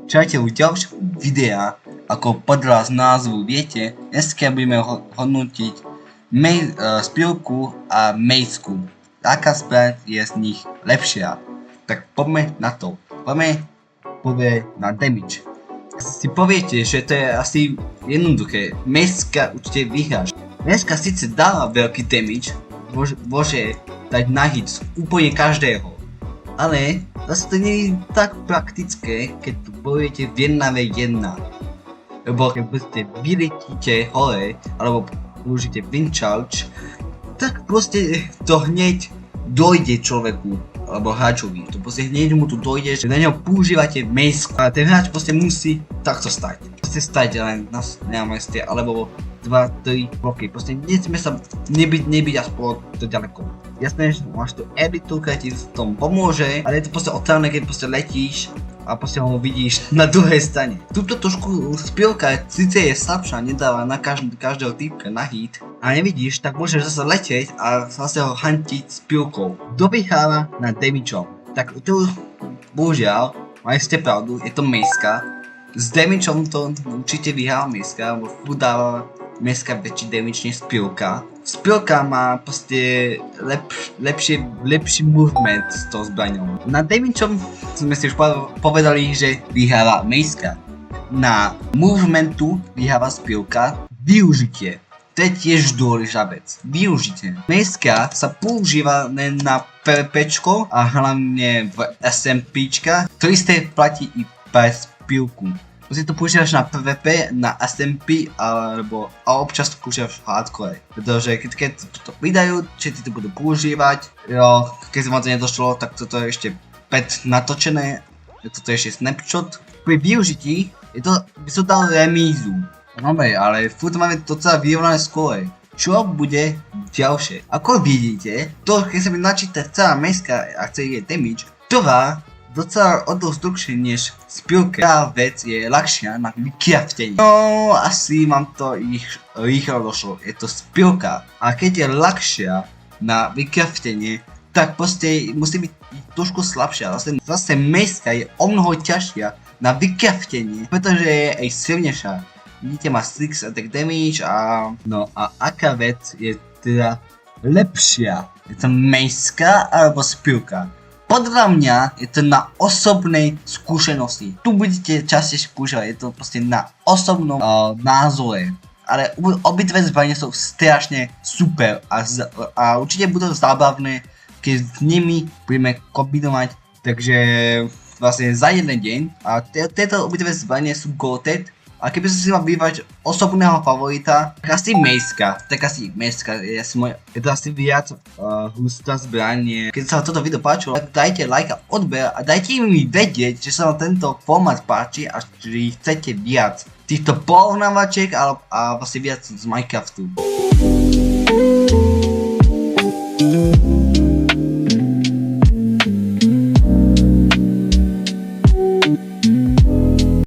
Čaute u ďalšieho videa, ako podľa z názvu viete, dneska budeme hodnotiť spilku a mejsku. Aká zbraň je z nich lepšia? Tak poďme na to. Poďme na damage. Si poviete, že to je asi jednoduché. Mejska určite vyhráš. Mejska síce dáva veľký damage, môže dať na hit úplne každého. Ale zase to nie je tak praktické, keď bojujete v 1v1. Lebo keď proste vyletíte hore, alebo použijete wind charge, tak proste to hneď dojde človeku, alebo hráčovi. To proste hneď mu tu dojde, že na ňo používate mejsku. A ten hráč proste musí takto stať. Proste stať len na meste, alebo 2-3 bloky. Proste nesmie sa nebyť aspoň to ďaleko. Jasné, že máš tu editu, ktorá ti v tom pomôže, ale je to proste otravné, keď proste letíš a proste ho vidíš na druhej strane. Túto trošku spilka síce je slabšia, nedáva na každého typka na hit, a nevidíš, tak môžeš zase letieť a zase ho hantiť spilkou. Kto vyhráva na damageom? Tak tu bohužiaľ, majste pravdu, je to mejska. S damageom to určite vyhráva mejska, lebo dáva mejska väčší damage než spilka. Spilka má proste lepší movement s tou zbraňou. Na damageom sme si už povedali, že vyhráva mejska. Na movementu vyhráva spilka. Využitie. To je tiež dôležitá vec. Využitie. Mejska sa používa len na PvPčko a hlavne v SMPčka. To isté platí i pre spilku. Proste to používaš na PvP, na SMP a občas to používaš v hardcore. Pretože keď to vydajú, či ti to budú používať, keď sa vám to nedošlo, tak toto je ešte pred natočené, toto je ešte snapshot. Pri využití by som dal remízu. No ale furt máme docela vyrovnané skóre. Čo bude ďalšie? Ako vidíte, to keď sa mi načíta celá mejska a chce jej damage, trvá docela o dosť dlhšie než spilka. Tá vec je ľahšia na vykraftenie. No, asi mám to rýchlo došlo. Je to spilka. A keď je ľahšia na vykraftenie, tak proste musí byť trošku slabšia. Zase mejska je o mnoho ťažšia na vykraftenie, pretože je aj silnejšia. Vidíte, má 6 attack damage a... No a aká vec je teda lepšia? Je to mejska alebo spilka? Podľa mňa je to na osobnej skúsenosti. Tu budete častejšie skúšať, je to proste na osobnom názore. Ale obidve zbrane sú strašne super a určite budú zábavné, keď s nimi budeme kombinovať. Takže vlastne za jeden deň. A tieto obidve zbrane sú goated. A keby som si mal vybrať osobného favorita, tak asi mejska. Tak asi mejska je to asi viac hustá zbraň. Keď sa vám toto video páčilo, tak dajte like a odber a dajte mi vedieť, že sa vám tento formát páči a že chcete viac týchto porovnávačiek a vlastne viac z Minecraftu.